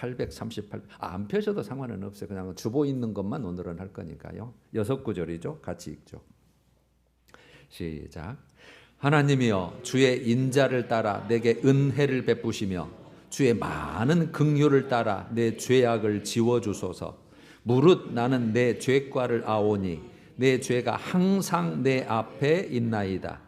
838. 안 펴셔도 상관은 없어요. 그냥 주보 있는 것만 오늘은 할 거니까요. 6구절이죠. 같이 읽죠. 시작. 하나님이여 주의 인자를 따라 내게 은혜를 베푸시며 주의 많은 긍휼을 따라 내 죄악을 지워주소서. 무릇 나는 내 죄과를 아오니 내 죄가 항상 내 앞에 있나이다.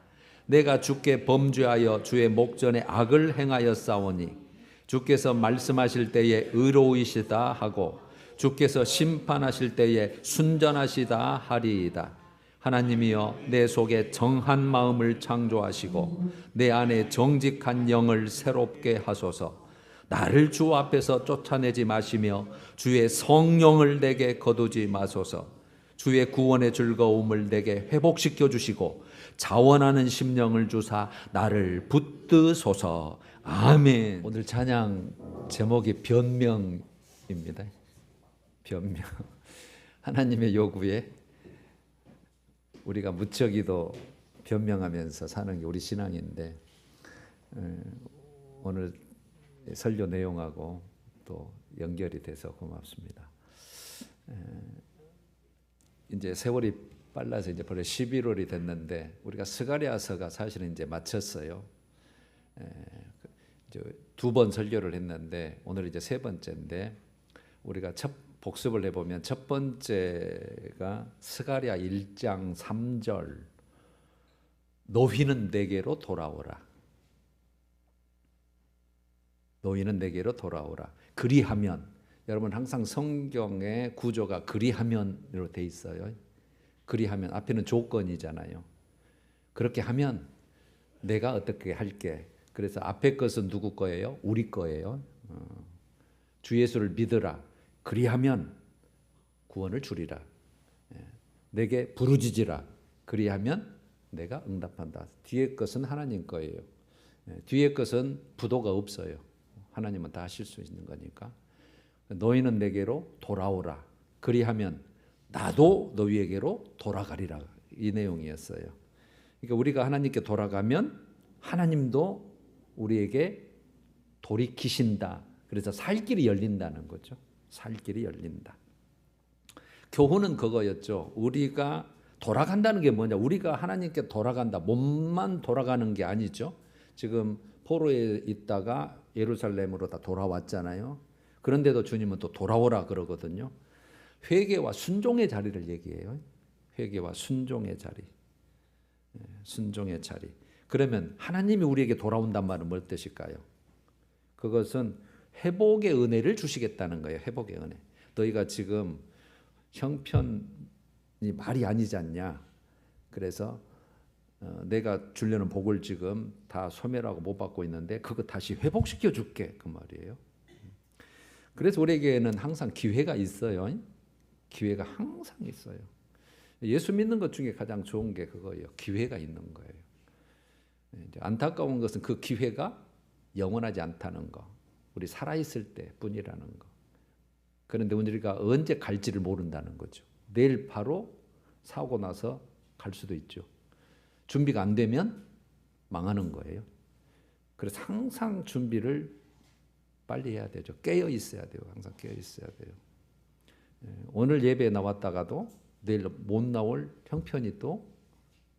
내가 주께 범죄하여 주의 목전에 악을 행하였사오니 주께서 말씀하실 때에 의로우시다 하고 주께서 심판하실 때에 순전하시다 하리이다. 하나님이여 내 속에 정한 마음을 창조하시고 내 안에 정직한 영을 새롭게 하소서. 나를 주 앞에서 쫓아내지 마시며 주의 성령을 내게 거두지 마소서. 주의 구원의 즐거움을 내게 회복시켜 주시고 자원하는 심령을 주사 나를 붙드소서. 아멘. 오늘 찬양 제목이 변명입니다. 변명. 하나님의 요구에 우리가 무척이도 변명하면서 사는 게 우리 신앙인데, 오늘 설교 내용하고 또 연결이 돼서 고맙습니다. 이제 세월이 빨라서 이제 벌써 11월이 됐는데 우리가 스가랴서가 사실은 이제 마쳤어요. 두 번 설교를 했는데 오늘 이제 세 번째인데, 우리가 복습을 해보면 첫 번째가 스가랴 1장 3절 너희는 내게로 돌아오라. 너희는 내게로 돌아오라. 그리하면, 여러분 항상 성경의 구조가 그리하면으로 돼 있어요. 그리하면 앞에는 조건이잖아요. 그렇게 하면 내가 어떻게 할게. 그래서 앞에 것은 누구 거예요? 우리 거예요. 주 예수를 믿으라. 그리하면 구원을 주리라. 내게 부르짖으라. 그리하면 내가 응답한다. 뒤에 것은 하나님 거예요. 뒤에 것은 부도가 없어요. 하나님은 다 하실 수 있는 거니까. 너희는 내게로 돌아오라. 그리하면 나도 너희에게로 돌아가리라. 이 내용이었어요. 그러니까 우리가 하나님께 돌아가면 하나님도 우리에게 돌이키신다. 그래서 살 길이 열린다는 거죠. 살 길이 열린다. 교훈은 그거였죠. 우리가 돌아간다는 게 뭐냐? 우리가 하나님께 돌아간다. 몸만 돌아가는 게 아니죠. 지금 포로에 있다가 예루살렘으로 다 돌아왔잖아요. 그런데도 주님은 또 돌아오라 그러거든요. 회개와 순종의 자리를 얘기해요. 회개와 순종의 자리. 순종의 자리. 그러면 하나님이 우리에게 돌아온단 말은 뭘 뜻일까요? 그것은 회복의 은혜를 주시겠다는 거예요. 회복의 은혜. 너희가 지금 형편이 말이 아니지 않냐. 그래서 내가 주려는 복을 지금 다 소멸하고 못 받고 있는데 그거 다시 회복시켜 줄게. 그 말이에요. 그래서 우리에게는 항상 기회가 있어요. 기회가 항상 있어요. 예수 믿는 것 중에 가장 좋은 게 그거예요. 기회가 있는 거예요. 안타까운 것은 그 기회가 영원하지 않다는 거. 우리 살아있을 때뿐이라는 거. 그런데 우리가 언제 갈지를 모른다는 거죠. 내일 바로 사고 나서 갈 수도 있죠. 준비가 안 되면 망하는 거예요. 그래서 항상 준비를 빨리 해야 되죠. 깨어 있어야 돼요. 항상 깨어 있어야 돼요. 오늘 예배에 나왔다가도 내일 못 나올 형편이 또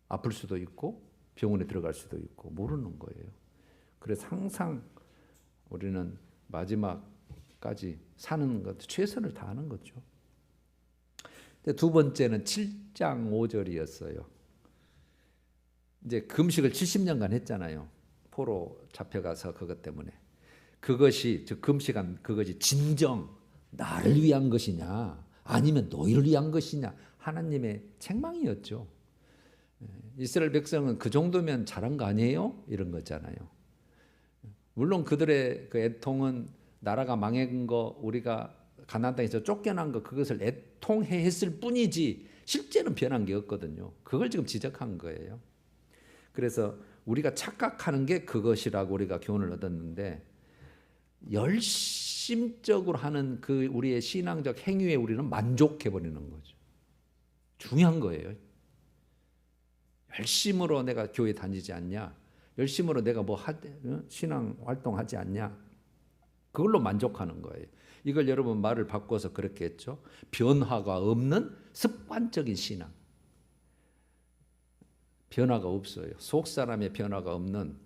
아플 수도 있고 병원에 들어갈 수도 있고 모르는 거예요. 그래서 항상 우리는 마지막까지 사는 것, 최선을 다하는 거죠. 두 번째는 7장 5절이었어요. 이제 금식을 70년간 했잖아요. 포로 잡혀가서 그것 때문에. 그것이, 즉 금식한 그것이 진정 나를 위한 것이냐 아니면 너희를 위한 것이냐, 하나님의 책망이었죠. 이스라엘 백성은 그 정도면 잘한 거 아니에요? 이런 거잖아요. 물론 그들의 그 애통은 나라가 망한 거, 우리가 가나안 땅에서 쫓겨난 거, 그것을 애통해 했을 뿐이지 실제는 변한 게 없거든요. 그걸 지금 지적한 거예요. 그래서 우리가 착각하는 게 그것이라고 우리가 교훈을 얻었는데, 열심적으로 하는 그 우리의 신앙적 행위에 우리는 만족해 버리는 거죠. 중요한 거예요. 열심으로 내가 교회 다니지 않냐, 열심으로 내가 뭐 신앙 활동하지 않냐, 그걸로 만족하는 거예요. 이걸 여러분 말을 바꿔서 그렇게 했죠. 변화가 없는 습관적인 신앙. 변화가 없어요. 속 사람의 변화가 없는.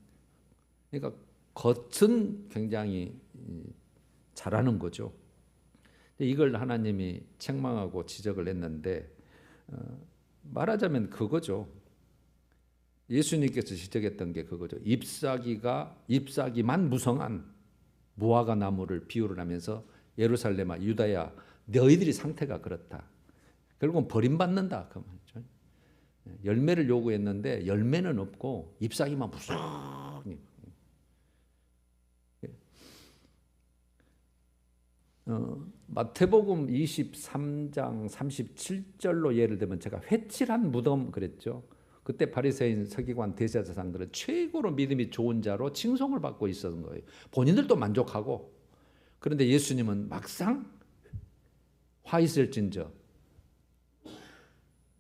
그러니까 겉은 굉장히 잘하는 거죠. 이걸 하나님이 책망하고 지적을 했는데 말하자면 그거죠. 예수님께서 지적했던 게 그거죠. 잎사귀만 무성한 무화과 나무를 비유를 하면서 예루살렘아 유다야 너희들이 상태가 그렇다. 결국은 버림받는다 그 말이죠. 열매를 요구했는데 열매는 없고 잎사귀만 무성히. 마태복음 23장 37절로 예를 들면 제가 회칠한 무덤 그랬죠. 그때 바리새인 서기관 대제사장들은 최고로 믿음이 좋은 자로 칭송을 받고 있었던 거예요. 본인들도 만족하고. 그런데 예수님은 막상 화 있을진저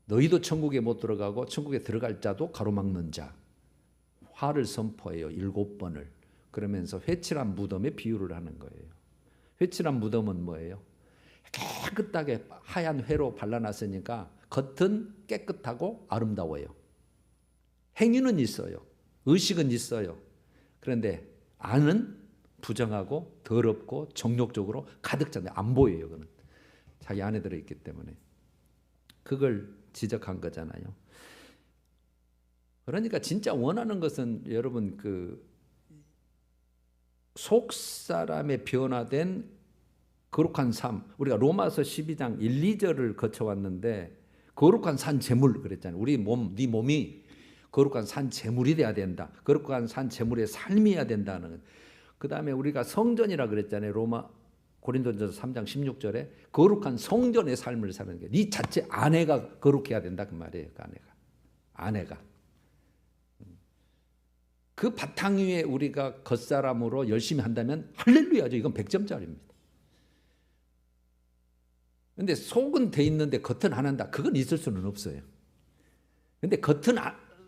너희도 천국에 못 들어가고 천국에 들어갈 자도 가로막는 자. 화를 선포해요. 7번을. 그러면서 회칠한 무덤에 비유를 하는 거예요. 회칠한 무덤은 뭐예요? 깨끗하게 하얀 회로 발라놨으니까 겉은 깨끗하고 아름다워요. 행위는 있어요. 의식은 있어요. 그런데 안은 부정하고 더럽고 정욕적으로 가득 찼는데 안 보여요. 그는 자기 안에 들어있기 때문에. 그걸 지적한 거잖아요. 그러니까 진짜 원하는 것은 여러분 속 사람의 변화된 거룩한 삶. 우리가 로마서 12장 1, 2절을 거쳐왔는데 거룩한 산 제물 그랬잖아요. 우리 네 몸이 거룩한 산 제물이 돼야 된다. 거룩한 산 제물의 삶이어야 된다는. 그다음에 우리가 성전이라 그랬잖아요. 고린도전서 3장 16절에 거룩한 성전의 삶을 사는 게 네 자체 아내가 거룩해야 된다 그 말이에요. 그 아내가. 그 바탕 위에 우리가 겉사람으로 열심히 한다면 할렐루야죠. 이건 100점짜리입니다. 그런데 속은 돼 있는데 겉은 안 한다. 그건 있을 수는 없어요. 그런데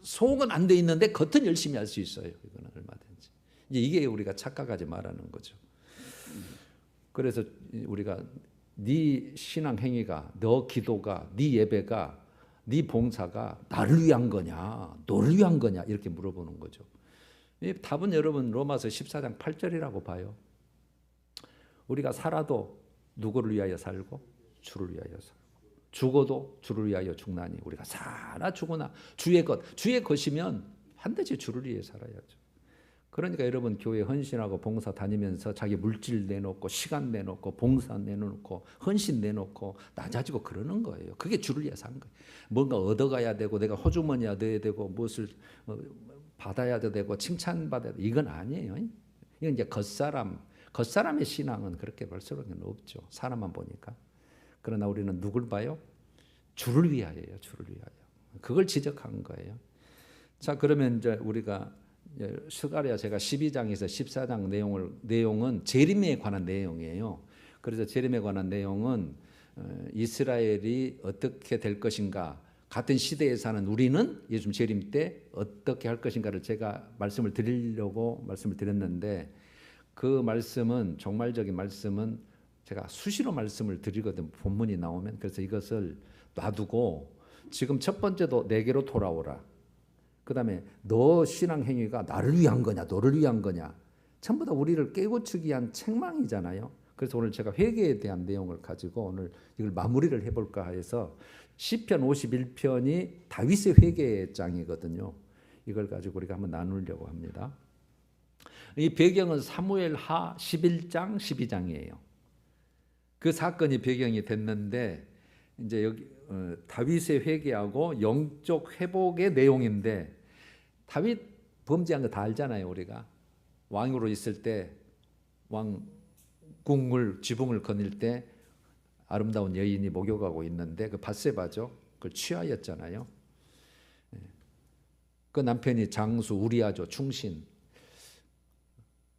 속은 안 돼 있는데 겉은 열심히 할 수 있어요. 이거는 얼마든지. 이게 우리가 착각하지 말라는 거죠. 그래서 우리가 네 신앙 행위가, 너 기도가, 네 예배가, 네 봉사가 나를 위한 거냐, 너를 위한 거냐 이렇게 물어보는 거죠. 이 답은 여러분 로마서 14장 8절이라고 봐요. 우리가 살아도 누구를 위하여 살고 주를 위하여 살고 죽어도 주를 위하여 죽나니 우리가 살아 죽으나 주의 것이면 반드시 주를 위해 살아야죠. 그러니까 여러분 교회 헌신하고 봉사 다니면서 자기 물질 내놓고 시간 내놓고 봉사 내놓고 헌신 내놓고 낮아지고 그러는 거예요. 그게 주를 위해 산 거예요. 뭔가 얻어가야 되고 내가 호주머니 얻어야 되고 무엇을 받아야 되고 칭찬받아야 되고 이건 아니에요. 이건 이제 겉사람의 신앙은 그렇게 볼 수는 없죠. 사람만 보니까. 그러나 우리는 누굴 봐요? 주를 위하여요. 주를 위하여. 그걸 지적한 거예요. 자, 그러면 이제 우리가 스가랴 제가 12장에서 14장 내용은 재림에 관한 내용이에요. 그래서 재림에 관한 내용은 이스라엘이 어떻게 될 것인가, 같은 시대에 사는 우리는 예수님 재림 때 어떻게 할 것인가를 제가 말씀을 드리려고 말씀을 드렸는데 그 말씀은 종말적인 말씀은 제가 수시로 말씀을 드리거든 본문이 나오면. 그래서 이것을 놔두고 지금 첫 번째도 내게로 돌아오라. 그 다음에 너 신앙 행위가 나를 위한 거냐 너를 위한 거냐 전부 다 우리를 깨우치기 위한 책망이잖아요. 그래서 오늘 제가 회개에 대한 내용을 가지고 오늘 이걸 마무리를 해볼까 해서 시편 51편이 다윗의 회개장이거든요. 이걸 가지고 우리가 한번 나누려고 합니다. 이 배경은 사무엘하 11장 12장이에요. 그 사건이 배경이 됐는데 이제 여기 다윗의 회개하고 영적 회복의 내용인데 다윗 범죄한 거 다 알잖아요. 우리가 왕으로 있을 때 왕궁을 지붕을 거닐 때 아름다운 여인이 목욕하고 있는데 그 밧세바죠. 그걸 취하였잖아요. 그 남편이 장수 우리아죠. 충신.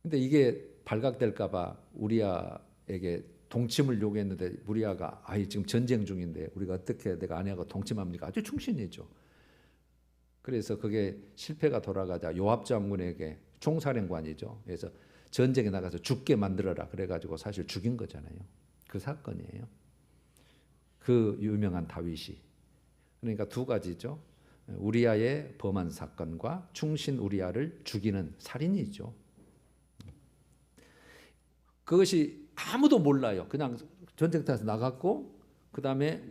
근데 이게 발각될까 봐 우리아에게 동침을 요구했는데 우리아가 지금 전쟁 중인데 우리가 어떻게 내가 아내하고 동침합니까? 아주 충신이죠. 그래서 그게 실패가 돌아가자 요압 장군에게 총사령관이죠. 그래서 전쟁에 나가서 죽게 만들어라 그래가지고 사실 죽인 거잖아요. 그 사건이에요. 그 유명한 다윗이. 그러니까 두 가지죠. 우리아의 범한 사건과 충신 우리아를 죽이는 살인이죠. 그것이 아무도 몰라요. 그냥 전쟁터에서 나갔고 그 다음에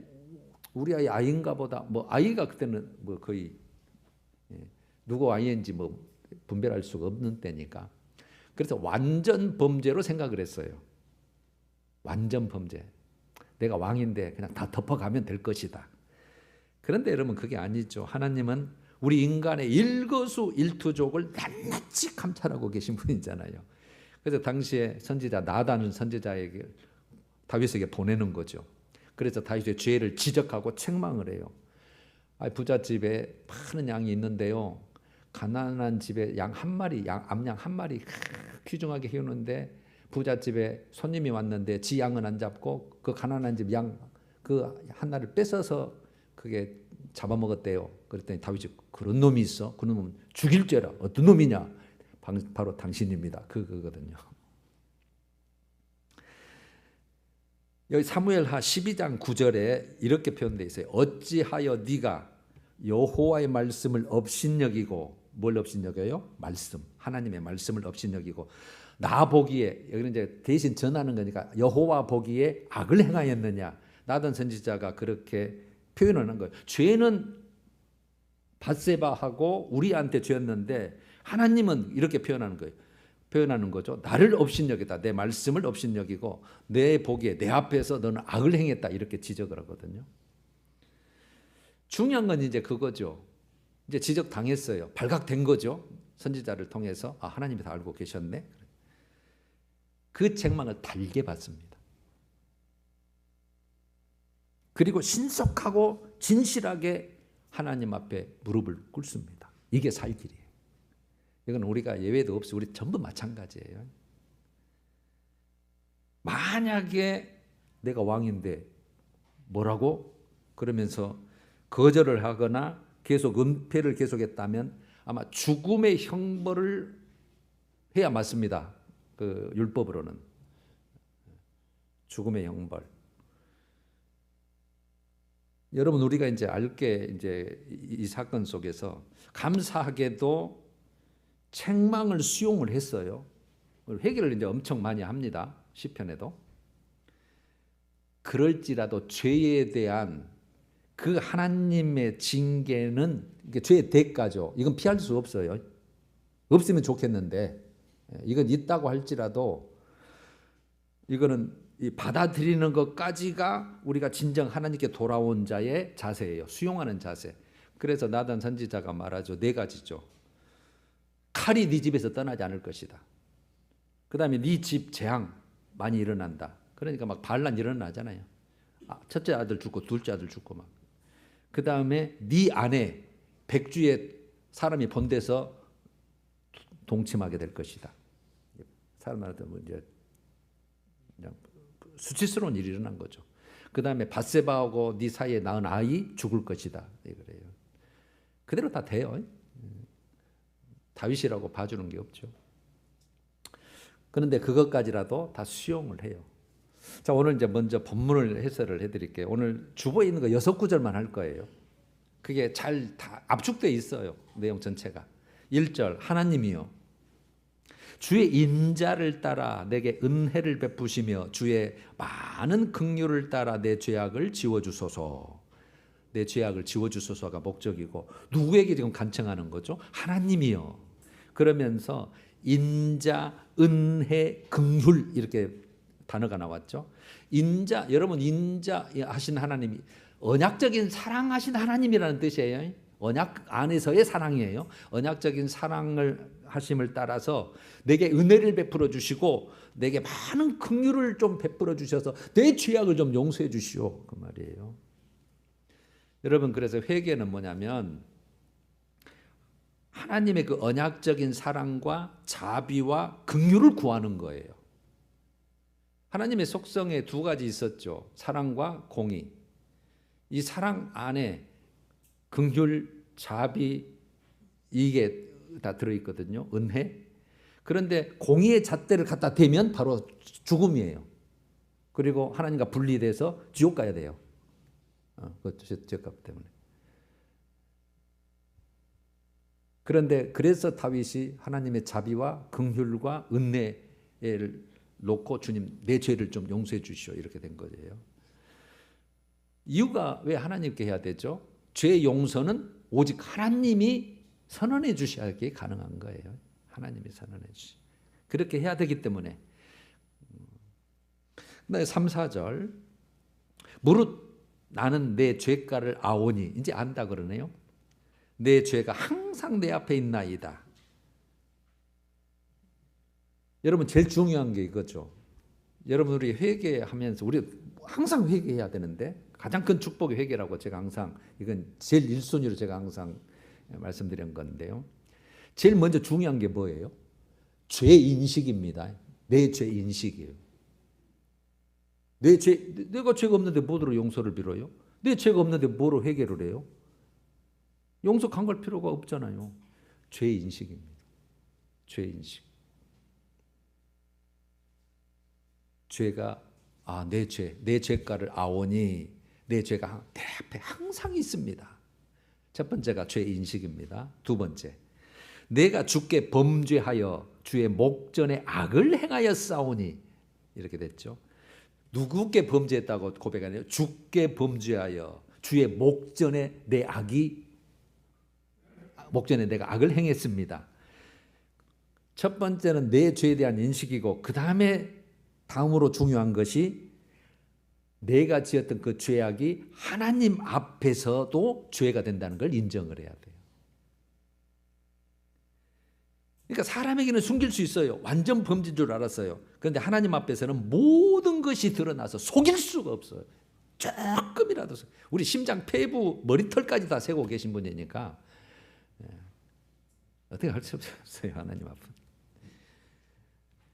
우리아의 아이인가 보다. 뭐 아이가 그때는 뭐 거의 누구 아이인지 뭐 분별할 수가 없는 때니까. 그래서 완전 범죄로 생각을 했어요. 완전 범죄. 내가 왕인데 그냥 다 덮어가면 될 것이다. 그런데 여러분 그게 아니죠. 하나님은 우리 인간의 일거수일투족을 낱낱이 감찰하고 계신 분이잖아요. 그래서 당시에 선지자 나단은 선지자에게 다윗에게 보내는 거죠. 그래서 다윗의 죄를 지적하고 책망을 해요. 부잣집에 많은 양이 있는데요. 가난한 집에 양 한 마리, 암양 한 마리 귀중하게 키우는데 부잣집에 손님이 왔는데 지 양은 안 잡고 그 가난한 집 양 그 하나를 뺏어서 그게 잡아먹었대요. 그랬더니 다윗이 그런 놈이 있어? 그 놈은 죽일 죄라. 어떤 놈이냐? 바로 당신입니다. 그거거든요. 여기 사무엘하 12장 9절에 이렇게 표현되어 있어요. 어찌하여 네가 여호와의 말씀을 업신여기고, 뭘 업신여겨요? 말씀, 하나님의 말씀을 업신여기고 나 보기에, 여기는 이제 대신 전하는 거니까 여호와 보기에 악을 행하였느냐. 나단 선지자가 그렇게 표현하는 거예요. 죄는 밧세바하고 우리한테 죄였는데 하나님은 이렇게 표현하는 거죠. 나를 업신여기다. 내 말씀을 업신여기고 내 보기에 내 앞에서 너는 악을 행했다. 이렇게 지적을 하거든요. 중요한 건 이제 그거죠. 이제 지적당했어요. 발각된 거죠. 선지자를 통해서. 하나님이 다 알고 계셨네. 그 책망을 달게 받습니다. 그리고 신속하고 진실하게 하나님 앞에 무릎을 꿇습니다. 이게 살 길이에요. 이건 우리가 예외도 없이 우리 전부 마찬가지예요. 만약에 내가 왕인데 뭐라고? 그러면서 거절을 하거나 계속 은폐를 계속했다면 아마 죽음의 형벌을 해야 맞습니다. 그 율법으로는 죽음의 형벌. 여러분 우리가 이제 알게 이제 이 사건 속에서 감사하게도 책망을 수용을 했어요. 회개를 이제 엄청 많이 합니다. 시편에도. 그럴지라도 죄에 대한 그 하나님의 징계는 이게 죄의 대가죠. 이건 피할 수 없어요. 없으면 좋겠는데 이건 있다고 할지라도 이거는 받아들이는 것까지가 우리가 진정 하나님께 돌아온 자의 자세예요. 수용하는 자세. 그래서 나단 선지자가 말하죠. 네 가지죠. 칼이 네 집에서 떠나지 않을 것이다. 그 다음에 네 집 재앙 많이 일어난다. 그러니까 막 반란 일어나잖아요. 첫째 아들 죽고 둘째 아들 죽고 막. 그 다음에 네 안에 백주에 사람이 본데서 동침하게 될 것이다. 사람한테 뭐 이제 그냥 수치스러운 일이 일어난 거죠. 그 다음에 밧세바하고 네 사이에 낳은 아이 죽을 것이다. 그래요. 그대로 다 돼요. 다윗이라고 봐주는 게 없죠. 그런데 그것까지라도 다 수용을 해요. 자, 오늘 이제 먼저 본문을 해설을 해드릴게요. 오늘 주보에 있는 거 6구절만 할 거예요. 그게 잘 다 압축되어 있어요. 내용 전체가. 1절 하나님이요 주의 인자를 따라 내게 은혜를 베푸시며 주의 많은 긍휼을 따라 내 죄악을 지워주소서. 내 죄악을 지워주소서가 목적이고 누구에게 지금 간청하는 거죠? 하나님이요. 그러면서 인자, 은혜, 긍휼 이렇게 단어가 나왔죠. 인자, 여러분 인자 하신 하나님이 언약적인 사랑하신 하나님이라는 뜻이에요. 언약 안에서의 사랑이에요. 언약적인 사랑을 하심을 따라서 내게 은혜를 베풀어 주시고 내게 많은 긍휼을 좀 베풀어 주셔서 내 죄악을 좀 용서해 주시오. 그 말이에요. 여러분 그래서 회개는 뭐냐면 하나님의 그 언약적인 사랑과 자비와 긍휼을 구하는 거예요. 하나님의 속성에 두 가지 있었죠. 사랑과 공의. 이 사랑 안에 긍휼, 자비 이게 다 들어있거든요. 은혜. 그런데 공의의 잣대를 갖다 대면 바로 죽음이에요. 그리고 하나님과 분리돼서 지옥 가야 돼요. 그 죄값 때문에. 그런데 그래서 다윗이 하나님의 자비와 긍휼과 은혜를 놓고 주님 내 죄를 좀 용서해 주시오 이렇게 된 거예요. 이유가 왜 하나님께 해야 되죠? 죄 용서는 오직 하나님이 선언해 주셔야지 가능한 거예요. 하나님이 선언해 주시. 그렇게 해야 되기 때문에. 3, 4절 무릇 나는 내 죄가를 아오니 이제 안다 그러네요. 내 죄가 항상 내 앞에 있나이다. 여러분 제일 중요한 게 이거죠. 여러분 우리 회개하면서 우리 항상 회개해야 되는데 가장 큰 축복이 회개라고 제가 항상 이건 제일 1순위로 제가 항상 말씀드린 건데요. 제일 먼저 중요한 게 뭐예요? 죄 인식입니다. 내 죄 인식이에요. 내가 죄가 없는데 뭐로 용서를 빌어요? 내 죄가 없는데 뭐로 회개를 해요? 용서 강구할 필요가 없잖아요. 죄 인식입니다. 죄 인식. 죄가 내 죄가를 아오니 내 죄가 내 앞에 항상 있습니다. 첫 번째가 죄 인식입니다. 두 번째, 내가 주께 범죄하여 주의 목전에 악을 행하여 싸우니 이렇게 됐죠. 누구께 범죄했다고 고백하네요? 주께 범죄하여 주의 목전에 내가 악을 행했습니다. 첫 번째는 내 죄에 대한 인식이고 다음으로 중요한 것이 내가 지었던 그 죄악이 하나님 앞에서도 죄가 된다는 걸 인정을 해야 돼요. 그러니까 사람에게는 숨길 수 있어요. 완전 범죄인 줄 알았어요. 그런데 하나님 앞에서는 모든 것이 드러나서 속일 수가 없어요. 조금이라도. 우리 심장, 폐부, 머리털까지 다 세고 계신 분이니까 어떻게 할 수 없어요. 하나님 앞은.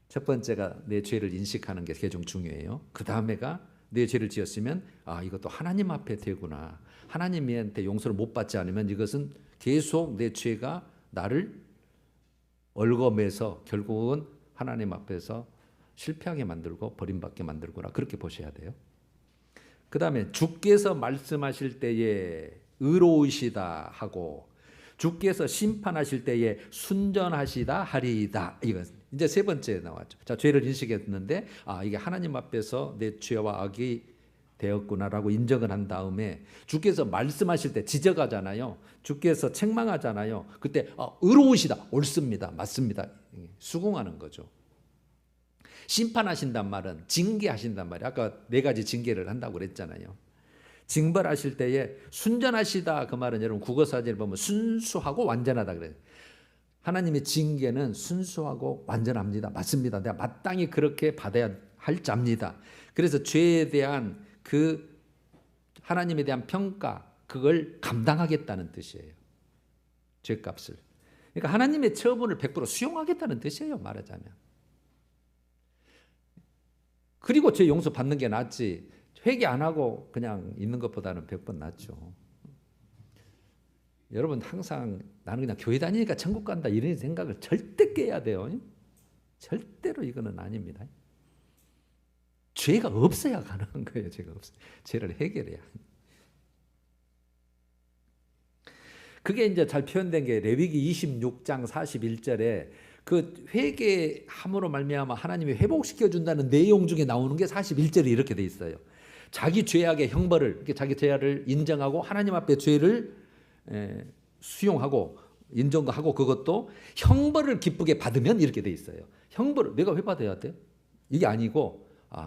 첫 번째가 내 죄를 인식하는 게 가장 중요해요. 그 다음에가 내 죄를 지었으면 이것도 하나님 앞에 되구나. 하나님한테 용서를 못 받지 않으면 이것은 계속 내 죄가 나를 얽어매서 결국은 하나님 앞에서 실패하게 만들고 버림받게 만들구나. 그렇게 보셔야 돼요. 그 다음에 주께서 말씀하실 때에 의로우시다 하고 주께서 심판하실 때에 순전하시다 하리이다. 이거 이제 세 번째 나왔죠. 자, 죄를 인식했는데 이게 하나님 앞에서 내 죄와 악이 되었구나라고 인정을 한 다음에 주께서 말씀하실 때 지적하잖아요. 주께서 책망하잖아요. 그때 의로우시다. 옳습니다. 맞습니다. 수긍하는 거죠. 심판하신단 말은 징계하신단 말이에요. 아까 4가지 징계를 한다고 그랬잖아요. 징벌하실 때에 순전하시다 그 말은 여러분 국어사전을 보면 순수하고 완전하다 그래요. 하나님의 징계는 순수하고 완전합니다. 맞습니다. 내가 마땅히 그렇게 받아야 할 자입니다. 그래서 죄에 대한 그 하나님에 대한 평가 그걸 감당하겠다는 뜻이에요. 죄값을. 그러니까 하나님의 처분을 100% 수용하겠다는 뜻이에요. 말하자면. 그리고 죄 용서 받는 게 낫지. 회개 안 하고 그냥 있는 것보다는 100번 낫죠. 여러분 항상 나는 그냥 교회 다니니까 천국 간다 이런 생각을 절대 깨야 돼요. 절대로 이거는 아닙니다. 죄가 없어야 가능한 거예요. 죄가 없어요. 죄를 해결해야. 그게 이제 잘 표현된 게 레위기 26장 41절에 그 회개함으로 말미암아 하나님이 회복시켜 준다는 내용 중에 나오는 게 41절이 이렇게 돼 있어요. 자기 죄악의 형벌을 자기 죄를 인정하고 하나님 앞에 죄를 수용하고 인정하고 그것도 형벌을 기쁘게 받으면 이렇게 돼 있어요. 형벌을 내가 왜 받아야 돼? 이게 아니고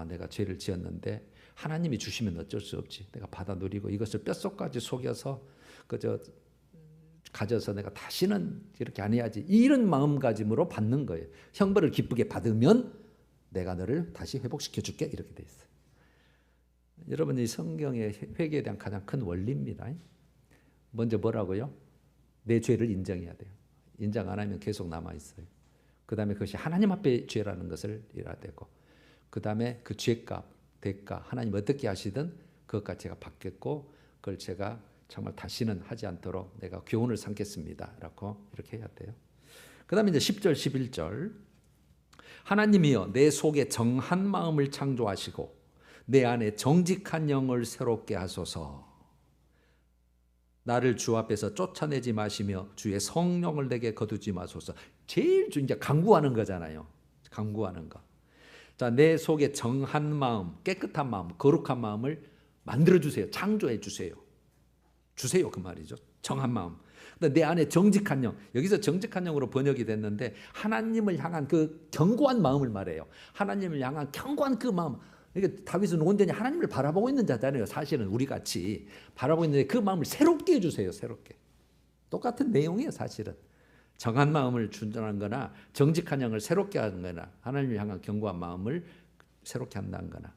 내가 죄를 지었는데 하나님이 주시면 어쩔 수 없지. 내가 받아 누리고 이것을 뼛속까지 속여서 가져서 내가 다시는 이렇게 안 해야지. 이런 마음가짐으로 받는 거예요. 형벌을 기쁘게 받으면 내가 너를 다시 회복시켜 줄게. 이렇게 돼 있어요. 여러분 이 성경의 회개에 대한 가장 큰 원리입니다. 먼저 뭐라고요? 내 죄를 인정해야 돼요. 인정 안 하면 계속 남아 있어요. 그 다음에 그것이 하나님 앞에 죄라는 것을 알아야 되고 그 다음에 그 죄값, 대가 하나님 어떻게 하시든 그것까지 제가 받겠고 그걸 제가 정말 다시는 하지 않도록 내가 교훈을 삼겠습니다. 라고 이렇게 해야 돼요. 그 다음에 이제 10절, 11절 하나님이여 내 속에 정한 마음을 창조하시고 내 안에 정직한 영을 새롭게 하소서. 나를 주 앞에서 쫓아내지 마시며 주의 성령을 내게 거두지 마소서. 제일 이제 간구하는 거잖아요. 간구하는 거. 자, 내 속에 정한 마음, 깨끗한 마음, 거룩한 마음을 만들어 주세요. 창조해 주세요. 주세요 그 말이죠. 정한 마음. 근데 내 안에 정직한 영. 여기서 정직한 영으로 번역이 됐는데 하나님을 향한 그 견고한 마음을 말해요. 하나님을 향한 견고한 그 마음. 그러니까 다윗은 온전히 하나님을 바라보고 있는 자잖아요. 사실은 우리 같이 바라보고 있는데 그 마음을 새롭게 해주세요. 새롭게. 똑같은 내용이에요. 사실은. 정한 마음을 준전한 거나 정직한 영을 새롭게 하는 거나 하나님을 향한 견고한 마음을 새롭게 한다는 거나.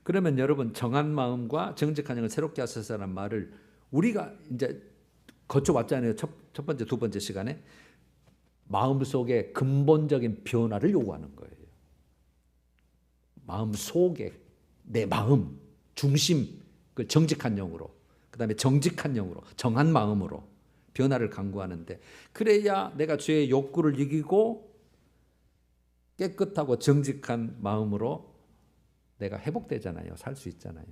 그러면 여러분 정한 마음과 정직한 영을 새롭게 하소서라는 말을 우리가 이제 거쳐왔잖아요. 첫 번째, 두 번째 시간에 마음속에 근본적인 변화를 요구하는 거예요. 마음 속에 내 마음 중심 그 정직한 영으로 그 다음에 정직한 영으로 정한 마음으로 변화를 강구하는데 그래야 내가 죄의 욕구를 이기고 깨끗하고 정직한 마음으로 내가 회복되잖아요. 살 수 있잖아요.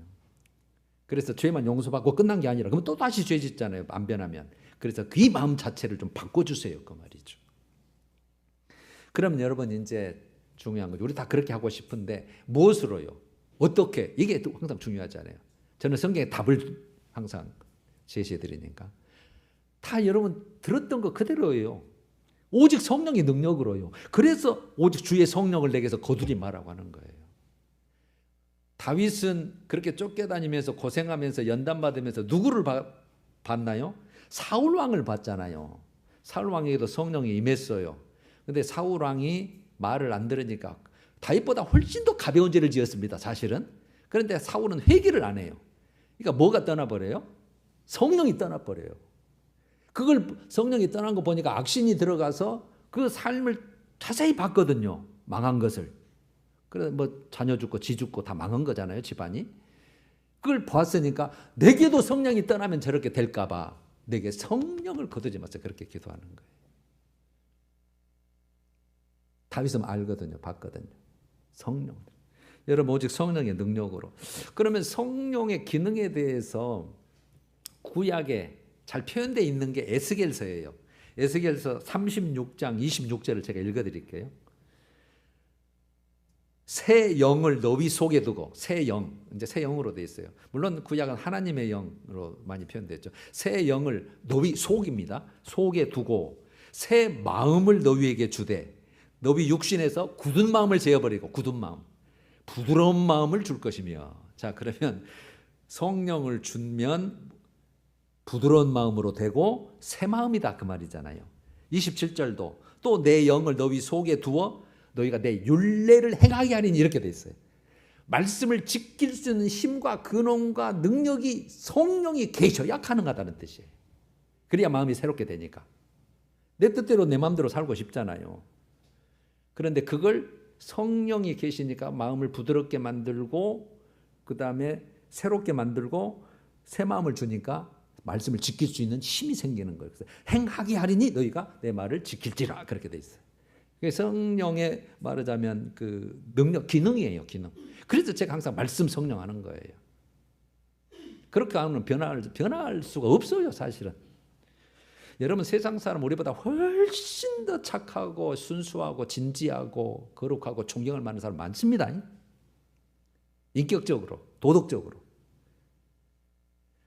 그래서 죄만 용서받고 끝난 게 아니라 그러면 또 다시 죄 짓잖아요. 안 변하면. 그래서 그 마음 자체를 좀 바꿔주세요. 그 말이죠. 그럼 여러분 이제 중요한 거죠. 우리 다 그렇게 하고 싶은데 무엇으로요? 어떻게? 이게 항상 중요하잖아요. 저는 성경의 답을 항상 제시해 드리니까. 다 여러분 들었던 거 그대로예요. 오직 성령의 능력으로요. 그래서 오직 주의 성령을 내게서 거두지 마라고 하는 거예요. 다윗은 그렇게 쫓겨다니면서 고생하면서 연단받으면서 누구를 봤나요? 사울 왕을 봤잖아요. 사울 왕에게도 성령이 임했어요. 근데 사울 왕이 말을 안 들으니까 다윗보다 훨씬 더 가벼운 죄를 지었습니다. 사실은. 그런데 사울은 회개를 안 해요. 그러니까 뭐가 떠나버려요? 성령이 떠나버려요. 그걸 성령이 떠난 거 보니까 악신이 들어가서 그 삶을 자세히 봤거든요. 망한 것을. 그래서 뭐 자녀 죽고 지 죽고 다 망한 거잖아요. 집안이. 그걸 봤으니까 내게도 성령이 떠나면 저렇게 될까 봐 내게 성령을 거두지 마세요. 그렇게 기도하는 거예요. 다윗은 알거든요. 봤거든요. 성령. 여러분 오직 성령의 능력으로. 그러면 성령의 기능에 대해서 구약에 잘 표현되어 있는 게 에스겔서예요. 에스겔서 36장 26절을 제가 읽어드릴게요. 새 영을 너희 속에 두고 새 영, 이제 새 영으로 되어 있어요. 물론 구약은 하나님의 영으로 많이 표현됐죠. 새 영을 너희 속입니다. 속에 두고 새 마음을 너희에게 주되 너희 육신에서 굳은 마음을 제어버리고 굳은 마음, 부드러운 마음을 줄 것이며. 자, 그러면 성령을 주면 부드러운 마음으로 되고 새 마음이다 그 말이잖아요. 27절도 또 내 영을 너희 속에 두어 너희가 내 율례를 행하게 하리니 이렇게 돼 있어요. 말씀을 지킬 수 있는 힘과 근원과 능력이 성령이 계셔야 가능하다는 뜻이에요. 그래야 마음이 새롭게 되니까. 내 뜻대로 내 마음대로 살고 싶잖아요. 그런데 그걸 성령이 계시니까 마음을 부드럽게 만들고 그 다음에 새롭게 만들고 새 마음을 주니까 말씀을 지킬 수 있는 힘이 생기는 거예요. 그래서 행하게 하리니 너희가 내 말을 지킬지라 그렇게 돼 있어요. 성령의 말하자면 그 능력, 기능이에요, 기능. 그래서 제가 항상 말씀 성령 하는 거예요. 그렇게 하면 변할 수가 없어요, 사실은. 여러분 세상 사람 우리보다 훨씬 더 착하고 순수하고 진지하고 거룩하고 존경할 만한 사람 많습니다. 인격적으로, 도덕적으로.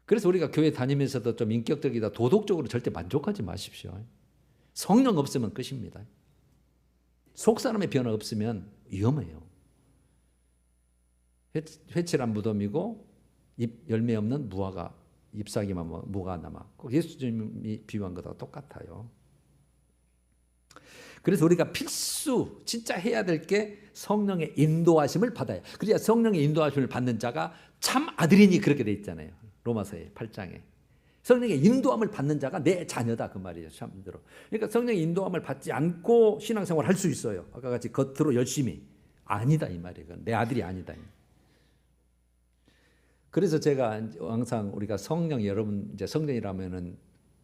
그래서 우리가 교회 다니면서도 좀 인격적이다, 도덕적으로 절대 만족하지 마십시오. 성령 없으면 끝입니다. 속 사람의 변화 없으면 위험해요. 회칠한 무덤이고 열매 없는 무화과, 잎사귀만 무가 남아. 예수님이 비유한 것과 똑같아요. 그래서 우리가 필수 진짜 해야 될 게 성령의 인도하심을 받아요. 그래야 성령의 인도하심을 받는 자가 참 아들이니 그렇게 돼 있잖아요. 로마서의 8장에. 성령의 인도함을 받는 자가 내 자녀다 그 말이죠. 참대로. 그러니까 성령의 인도함을 받지 않고 신앙생활을 할 수 있어요. 아까 같이 겉으로 열심히. 아니다 이 말이에요. 내 아들이 아니다. 그래서 제가 항상 우리가 성령 여러분 이제 성령이라면은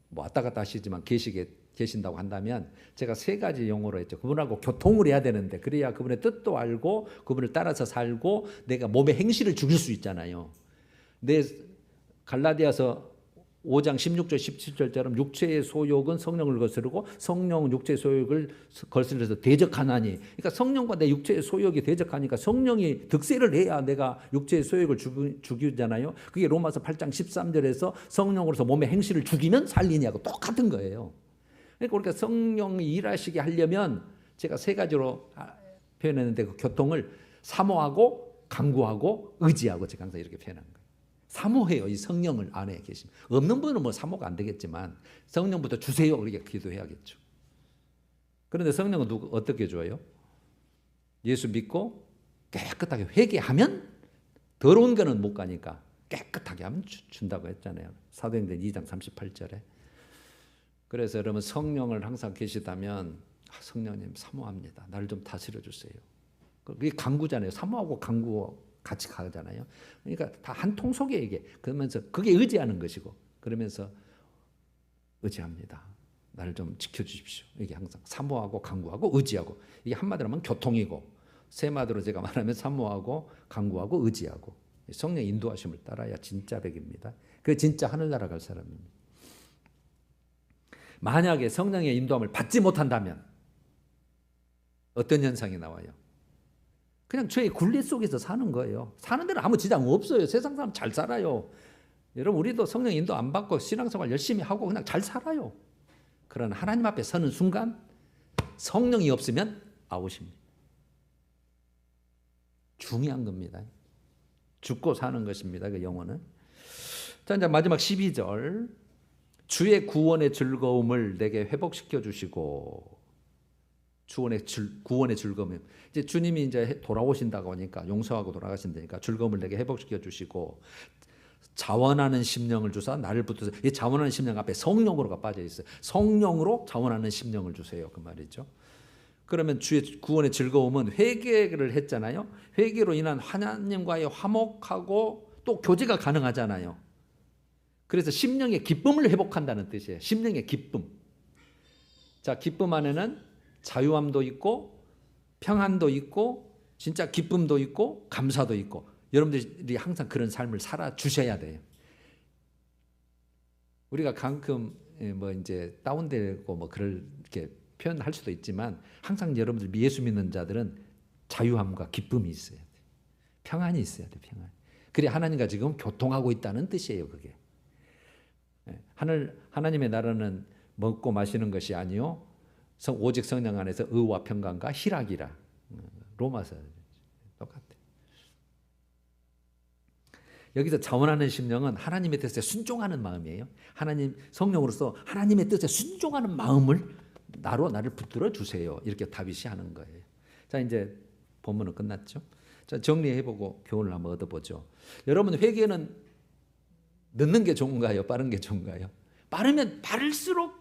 뭐 왔다 갔다 하시지만 계시게 계신다고 한다면 제가 세 가지 용어로 했죠. 그분하고 교통을 해야 되는데 그래야 그분의 뜻도 알고 그분을 따라서 살고 내가 몸의 행실을 죽일 수 있잖아요. 내 갈라디아서 5장 16절 17절처럼 육체의 소욕은 성령을 거스르고 성령은 육체의 소욕을 거스려서 대적하나니, 그러니까 성령과 내 육체의 소욕이 대적하니까 성령이 득세를 해야 내가 육체의 소욕을 죽이잖아요. 그게 로마서 8장 13절에서 성령으로서 몸의 행실을 죽이면 살리냐고 똑같은 거예요. 그러니까 우리가 성령이 일하시게 하려면 제가 세 가지로 표현했는데 그 교통을 사모하고 간구하고 의지하고 제가 항상 이렇게 표현한 거예요. 사모해요. 이 성령을 안에 계시면. 없는 분은 뭐 사모가 안 되겠지만 성령부터 주세요. 그렇게 기도해야겠죠. 그런데 성령은 어떻게 줘요? 예수 믿고 깨끗하게 회개하면 더러운 거는 못 가니까 깨끗하게 하면 준다고 했잖아요. 사도행전 2장 38절에. 그래서 여러분 성령을 항상 계시다면 성령님 사모합니다. 나를 좀 다스려 주세요. 그게 간구잖아요. 사모하고 간구 같이 가잖아요. 그러니까 다 한 통 속에 이게 그러면서 그게 의지하는 것이고 그러면서 의지합니다. 나를 좀 지켜주십시오. 이게 항상 사모하고 간구하고 의지하고 이게 한마디로 하면 교통이고 세 마디로 제가 말하면 사모하고 간구하고 의지하고 성령 인도하심을 따라야 진짜 백입니다. 그 진짜 하늘나라 갈 사람입니다. 만약에 성령의 인도함을 받지 못한다면 어떤 현상이 나와요? 그냥 저의 굴레 속에서 사는 거예요. 사는 데는 아무 지장 없어요. 세상 사람 잘 살아요. 여러분 우리도 성령 인도 안 받고 신앙생활 열심히 하고 그냥 잘 살아요. 그러나 하나님 앞에 서는 순간 성령이 없으면 아웃입니다. 중요한 겁니다. 죽고 사는 것입니다. 그 영혼은. 자, 이제 마지막 12절. 주의 구원의 즐거움을 내게 회복시켜 주시고, 구원의 즐거움. 이제 주님이 이제 돌아오신다고 하니까 용서하고 돌아가신다니까 즐거움을 내게 회복시켜 주시고 자원하는 심령을 주사 나를 붙여서 이 자원하는 심령 앞에 성령으로가 빠져 있어요. 성령으로 자원하는 심령을 주세요. 그 말이죠. 그러면 주의 구원의 즐거움은 회개를 했잖아요. 회개로 인한 하나님과의 화목하고 또 교제가 가능하잖아요. 그래서 심령의 기쁨을 회복한다는 뜻이에요. 심령의 기쁨. 자, 기쁨 안에는 자유함도 있고 평안도 있고 진짜 기쁨도 있고 감사도 있고 여러분들이 항상 그런 삶을 살아 주셔야 돼요. 우리가 가끔 뭐 이제 다운되고 뭐 그렇게 표현할 수도 있지만 항상 여러분들 예수 믿는 자들은 자유함과 기쁨이 있어야 돼. 평안이 있어야 돼. 평안. 그래 하나님과 지금 교통하고 있다는 뜻이에요. 그게. 하나님의 나라는 먹고 마시는 것이 아니요 오직 성령 안에서 의와 평강과 희락이라. 로마서 똑같아. 여기서 자원하는 심령은 하나님의 뜻에 순종하는 마음이에요. 하나님 성령으로서 하나님의 뜻에 순종하는 마음을 나를 붙들어 주세요. 이렇게 다윗이 하는 거예요. 자, 이제 본문은 끝났죠. 자, 정리해보고 교훈을 한번 얻어보죠. 여러분 회개는 늦는 게 좋은가요? 빠른 게 좋은가요? 빠르면 빠를수록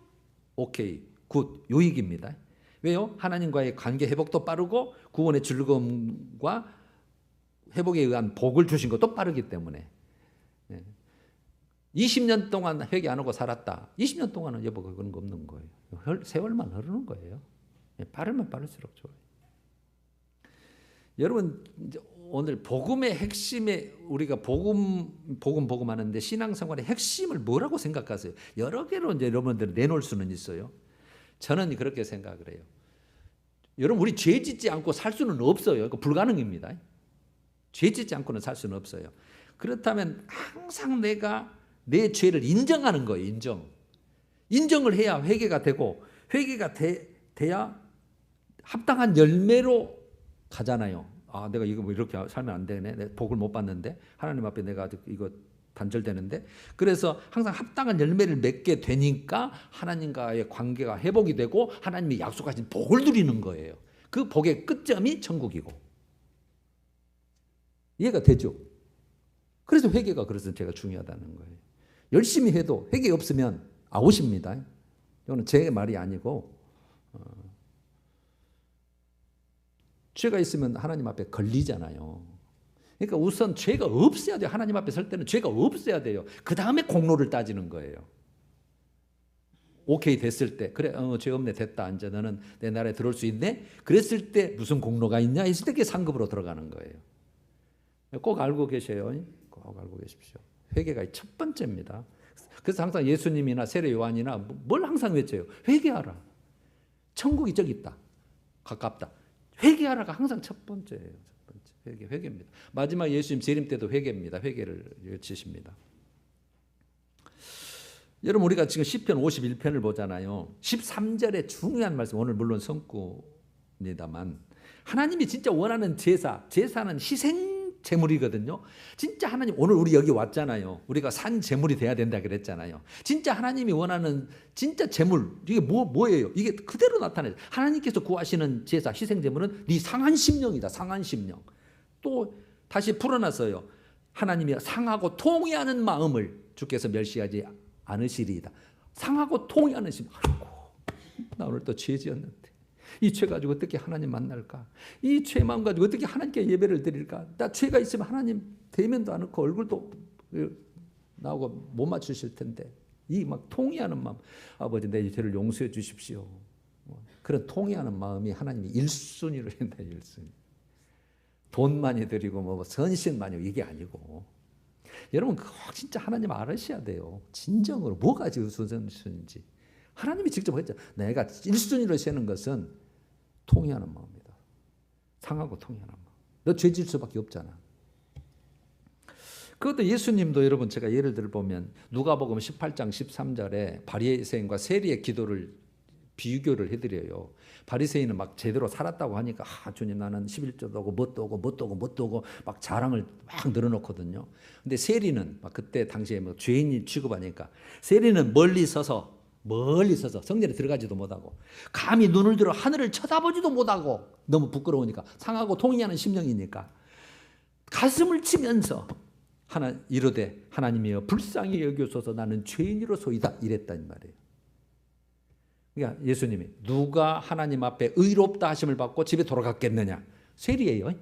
오케이, 굿, 요익입니다. 왜요? 하나님과의 관계 회복도 빠르고 구원의 즐거움과 회복에 의한 복을 주신 것도 빠르기 때문에 20년 동안 회개 안 하고 살았다. 20년 동안은 여보 그런 거 없는 거예요. 세월만 흐르는 거예요. 빠르면 빠를수록 좋아요. 여러분 오늘 복음의 핵심에 우리가 복음 하는데 신앙생활의 핵심을 뭐라고 생각하세요? 여러 개로 이제 여러분들 내놓을 수는 있어요. 저는 그렇게 생각을 해요. 여러분 우리 죄 짓지 않고 살 수는 없어요. 불가능입니다. 죄 짓지 않고는 살 수는 없어요. 그렇다면 항상 내가 내 죄를 인정하는 거예요. 인정을 해야 회개가 되고 회개가 돼야 합당한 열매로 가잖아요. 아, 내가 이거 뭐 이렇게 살면 안 되네. 내가 복을 못 받는데 하나님 앞에 내가 이거 단절되는데. 그래서 항상 합당한 열매를 맺게 되니까 하나님과의 관계가 회복이 되고 하나님이 약속하신 복을 누리는 거예요. 그 복의 끝점이 천국이고. 이해가 되죠? 그래서 회개가 그래서 제가 중요하다는 거예요. 열심히 해도 회개 없으면 아웃입니다. 이거는 제 말이 아니고 죄가 있으면 하나님 앞에 걸리잖아요. 그러니까 우선 죄가 없어야 돼요. 하나님 앞에 설 때는 죄가 없어야 돼요. 그 다음에 공로를 따지는 거예요. 오케이 됐을 때, 그래 죄 없네 됐다, 이제 너는 내 나라에 들어올 수 있네. 그랬을 때 무슨 공로가 있냐 했을 때 그게 상급으로 들어가는 거예요. 꼭 알고 계셔요. 꼭 알고 계십시오. 회개가 첫 번째입니다. 그래서 항상 예수님이나 세례 요한이나 뭘 항상 외쳐요. 회개하라. 천국이 저기 있다. 가깝다. 회개하라가 항상 첫 번째예요. 첫 번째. 회개입니다. 마지막 예수님 재림 때도 회개입니다. 회개를 외치십니다. 여러분, 우리가 지금 시편 51편을 보잖아요. 13절에 중요한 말씀, 오늘 물론 성구입니다만, 하나님이 진짜 원하는 제사는 희생 제물이거든요. 진짜 하나님, 오늘 우리 여기 왔잖아요. 우리가 산 제물이 돼야 된다 그랬잖아요. 진짜 하나님이 원하는 진짜 제물, 이게 뭐예요? 이게 그대로 나타나요. 하나님께서 구하시는 제사, 희생 제물은 네 상한 심령이다. 상한 심령. 또 다시 풀어놨어요. 하나님이 상하고 통회하는 마음을 주께서 멸시하지 않으시리이다. 상하고 통회하는 심령. 아이고, 나 오늘 또 죄 지었는데 이 죄 가지고 어떻게 하나님 만날까? 이 죄 마음 가지고 어떻게 하나님께 예배를 드릴까? 나 죄가 있으면 하나님 대면도 안 하고 얼굴도 나오고 못 맞추실 텐데, 이 막 통회하는 마음, 아버지 내 죄를 용서해 주십시오. 그런 통회하는 마음이 하나님이 1순위로 한다. 1순위. 돈 많이 드리고 뭐 선신 많이, 이게 아니고, 여러분 그거 진짜 하나님 알으셔야 돼요. 진정으로 뭐가 지금 우선순위인지. 하나님이 직접 했죠. 내가 1순위로 세는 것은 통회하는 마음이다. 상하고 통회하는 마음. 너 죄질 수밖에 없잖아. 그것도 예수님도, 여러분 제가 예를 들어 보면 누가복음 18장 13절에 바리새인과 세리의 기도를 비교를 해드려요. 바리새인은 막 제대로 살았다고 하니까 주님 나는 11조도 오고 뭣도 오고 막 자랑을 막 늘어놓거든요. 근데 세리는 막 그때 당시에 뭐 죄인이 취급하니까 세리는 멀리 서서 성전에 들어가지도 못하고 감히 눈을 들어 하늘을 쳐다보지도 못하고, 너무 부끄러우니까, 상하고 통회하는 심령이니까 가슴을 치면서 이르되 하나님이여 불쌍히 여기소서 나는 죄인이로소이다 이랬단 말이에요. 그러니까 예수님이 누가 하나님 앞에 의롭다 하심을 받고 집에 돌아갔겠느냐? 세리예요.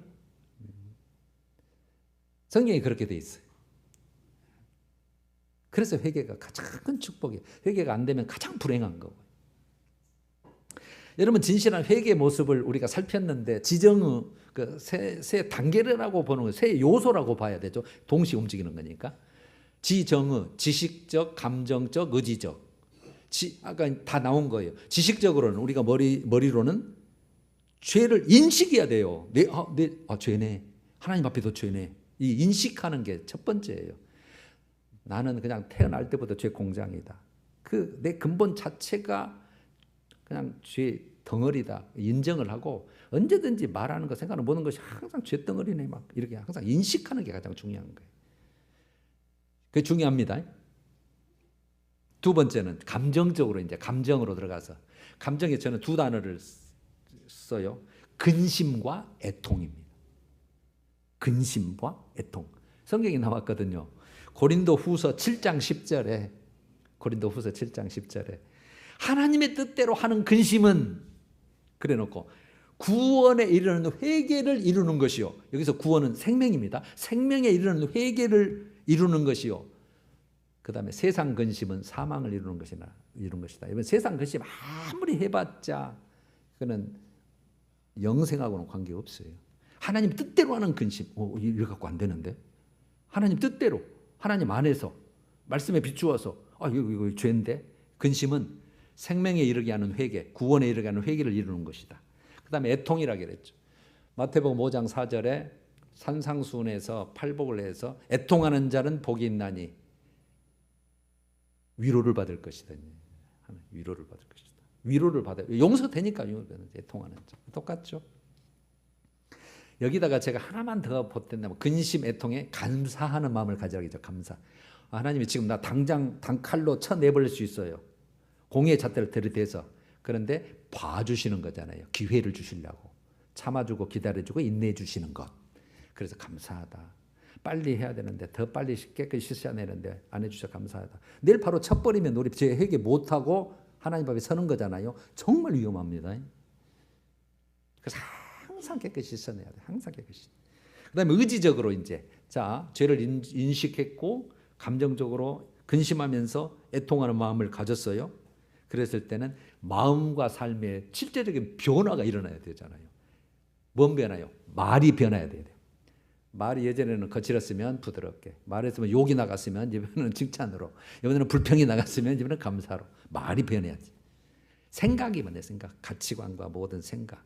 성경에 그렇게 돼 있어요. 그래서 회개가 가장 큰 축복이에요. 회개가 안 되면 가장 불행한 거고요. 여러분, 진실한 회개의 모습을 우리가 살폈는데, 지정의 세 단계라고 보는 거예요. 세 요소라고 봐야 되죠. 동시에 움직이는 거니까. 지정의, 지식적, 감정적, 의지적. 아까 다 나온 거예요. 지식적으로는 우리가 머리로는 죄를 인식해야 돼요. 죄네. 하나님 앞에도 죄네. 이 인식하는 게 첫 번째예요. 나는 그냥 태어날 때부터 죄 공장이다. 내 근본 자체가 그냥 죄 덩어리다. 인정을 하고 언제든지 말하는 거, 생각하는 모든 것이 항상 죄 덩어리네. 막 이렇게 항상 인식하는 게 가장 중요한 거예요. 그게 중요합니다. 두 번째는 감정적으로, 이제 감정으로 들어가서, 감정에 저는 두 단어를 써요. 근심과 애통입니다. 근심과 애통. 성경에 나왔거든요. 고린도후서 7장 10절에 하나님의 뜻대로 하는 근심은, 그래놓고 구원에 이르는 회개를 이루는 것이요. 여기서 구원은 생명입니다. 생명에 이르는 회개를 이루는 것이요. 그 다음에 세상 근심은 사망을 이루는 것이다. 이번 세상 근심 아무리 해봤자 그는 영생하고는 관계없어요. 하나님 뜻대로 하는 근심, 이거 갖고 안 되는데, 하나님 뜻대로, 하나님 안에서 말씀에 비추어서 이거 죄인데, 근심은 생명에 이르게 하는 회개, 구원에 이르게 하는 회개를 이루는 것이다. 그 다음에 애통이라고 그랬죠. 마태복음 5장 4절에 산상수훈에서 팔복을 해서 애통하는 자는 복이 있나니 위로를 받을 것이다. 위로를 받을 것이다. 위로를 받아요. 용서되니까 애통하는 자. 똑같죠. 여기다가 제가 하나만 더 보탠다면 근심, 애통에 감사하는 마음을 가지라고 했죠. 감사. 하나님이 지금 나 당장 단칼로 쳐내버릴 수 있어요. 공의 잣대를 들이대서. 그런데 봐주시는 거잖아요. 기회를 주시려고. 참아주고 기다려주고 인내해 주시는 것. 그래서 감사하다. 빨리 해야 되는데, 더 빨리 깨끗이 씻어야 되는데 안 해주셔서 감사하다. 내일 바로 쳐버리면 우리 죄 회개 못하고 하나님 앞에 서는 거잖아요. 정말 위험합니다. 그래서 항상 깨끗이 씻어내야 돼. 항상 깨끗이. 그 다음에 의지적으로 이제, 죄를 인식했고 감정적으로 근심하면서 애통하는 마음을 가졌어요. 그랬을 때는 마음과 삶의 실제적인 변화가 일어나야 되잖아요. 뭔 변화요? 말이 변화해야 돼요. 말이 예전에는 거칠었으면 부드럽게, 말했으면 욕이 나갔으면 이번에는 칭찬으로, 이번에는 불평이 나갔으면 이번에는 감사로. 말이 변해야지. 생각이 변해. 생각, 가치관과 모든 생각.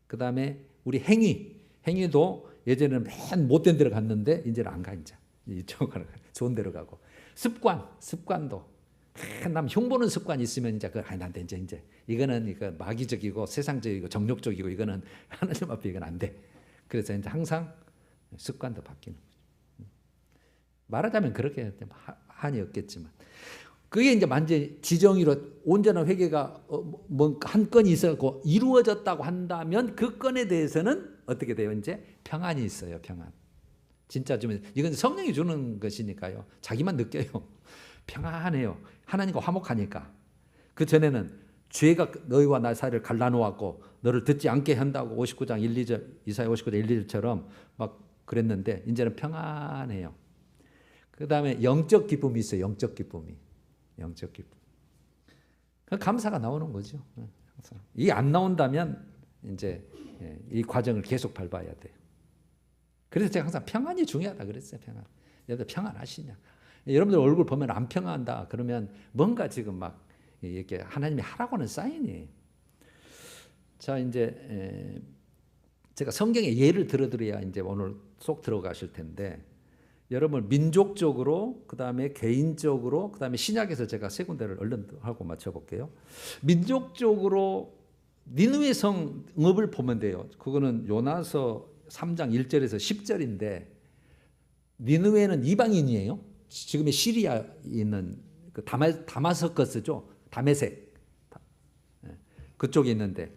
그 다음에 우리 행위도 예전에는 맨 못된 데로 갔는데 이제는 안 가. 이제 이쪽으로 좋은 데로 가고. 습관도 남 흉보는 습관이 있으면 이제 난데 이제 이거는 이거 마귀적이고 세상적이고 정욕적이고 이거는 하나님 앞에 이건 안 돼. 그래서 이제 항상 습관도 바뀌는 거죠. 말하자면 그렇게 한이 없겠지만, 그게 이제 완전히 지정의로 온전한 회개가 한 건이 있었고 이루어졌다고 한다면 그 건에 대해서는 어떻게 돼요? 이제 평안이 있어요. 평안. 진짜 좀 이건 성령이 주는 것이니까요. 자기만 느껴요. 평안해요. 하나님과 화목하니까. 그 전에는 죄가 너희와 나 사이를 갈라놓았고 너를 듣지 않게 한다고 59장 1, 2절 이사야 59장 1, 2절처럼 막 그랬는데 이제는 평안해요. 그 다음에 영적 기쁨이 있어요. 영적 기쁨. 그 감사가 나오는 거죠. 이게 안 나온다면 이제 이 과정을 계속 밟아야 돼요. 그래서 제가 항상 평안이 중요하다 그랬어요. 평안. 여러분들 평안하시냐? 여러분들 얼굴 보면 안 평안하다 그러면 뭔가 지금 막 이렇게 하나님이 하라고 하는 사인이에요. 자, 이제 제가 성경의 예를 들어드려야 이제 오늘 쏙 들어가실 텐데, 여러분 민족적으로, 그 다음에 개인적으로, 그 다음에 신약에서 제가 세 군데를 얼른 하고 맞춰볼게요. 민족적으로 니느웨 성읍을 보면 돼요. 그거는 요나서 3장 1절에서 10절인데, 니느웨는 이방인이에요. 지금의 시리아에 있는 그 다마스커스죠. 다메섹 그쪽에 있는데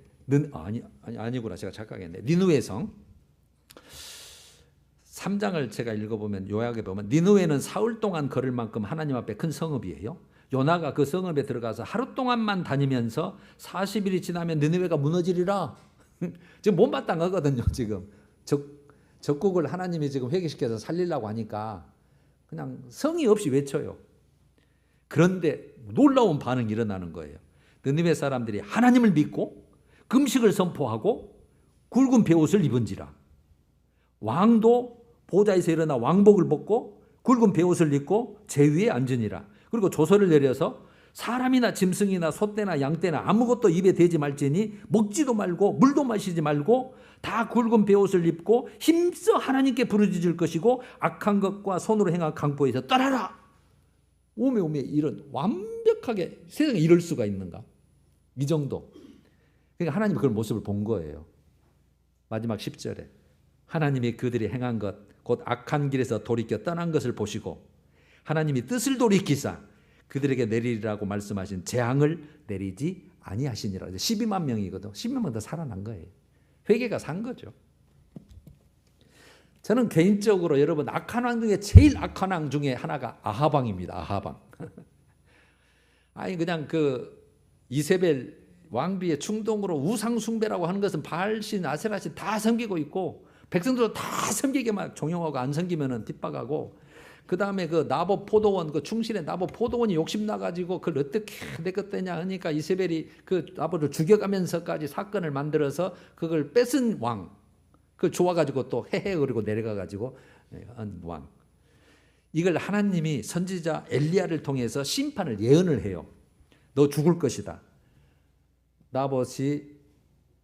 아니구나. 제가 착각했네. 니느웨 성 3장을 제가 읽어보면 요약해 보면 니느웨는 사흘 동안 걸을 만큼 하나님 앞에 큰 성읍이에요. 요나가 그 성읍에 들어가서 하루 동안만 다니면서 40일이 지나면 니느웨가 무너지리라. 지금 못마땅하거든요. 지금 적국을 하나님이 지금 회개시켜서 살리려고 하니까 그냥 성의 없이 외쳐요. 그런데 놀라운 반응이 일어나는 거예요. 느니베 사람들이 하나님을 믿고 금식을 선포하고 굵은 베옷을 입은지라. 왕도 보좌에서 일어나 왕복을 벗고 굵은 베옷을 입고 제 위에 앉으니라. 그리고 조서를 내려서 사람이나 짐승이나 소떼나 양떼나 아무것도 입에 대지 말지니 먹지도 말고 물도 마시지 말고 다 굵은 베옷을 입고 힘써 하나님께 부르짖을 것이고 악한 것과 손으로 행한 강포에서 떠나라. 오메 이런 완벽하게 세상에 이럴 수가 있는가? 이 정도. 그러니까 하나님이 그런 모습을 본 거예요. 마지막 10절에 하나님이 그들이 행한 것 곧 악한 길에서 돌이켜 떠난 것을 보시고 하나님이 뜻을 돌이키사 그들에게 내리리라고 말씀하신 재앙을 내리지 아니하시니라. 12만 명이거든. 12만 명 더 살아난 거예요. 회개가 산 거죠. 저는 개인적으로 여러분 악한 왕 중에 제일 악한 왕 중에 하나가 아하방입니다. 아하방. 아니 그냥 그 이세벨 왕비의 충동으로 우상 숭배라고 하는 것은 바알신, 아세라신 다 섬기고 있고 백성들도 다 섬기게만 종용하고 안 섬기면은 뒷박하고, 그 다음에 그 나봇 포도원, 그 충실의 나봇 포도원이 욕심 나가지고 그걸 어떻게 내 것 되냐 하니까 이세벨이 그 나봇을 죽여가면서까지 사건을 만들어서 그걸 뺏은 왕, 그 좋아가지고 또 헤헤 그리고 내려가가지고 한 왕. 이걸 하나님이 선지자 엘리야를 통해서 심판을 예언을 해요. 너 죽을 것이다. 나봇이